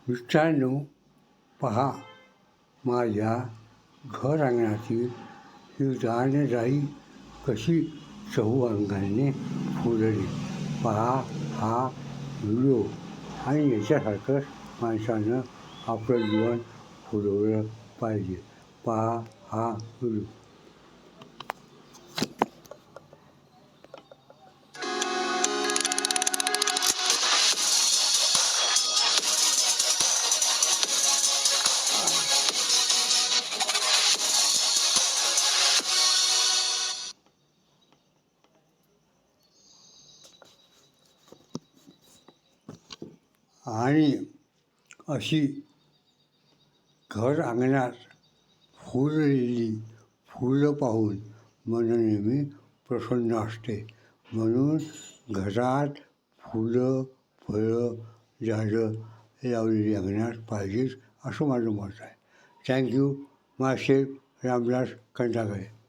मित्रांनो, पहा माझ्या घर अंगणातील ही रानराई कशी चहूअंगाने फुलली. पहा हा व्हिडिओ आणि याच्यासारखंच माणसानं आपलं जीवन फुलवलं पाहिजे. पहा हा व्हिडिओ. आणि अशी घर अंगणात फुललेली फुलं पाहून मन नेहमी प्रसन्न असते. म्हणून घरात फुलं, फळं, झाडं लावलेली अंगणात पाहिजेच असं माझं मत आहे. थँक्यू. माशेफ रामदास खंडागळे.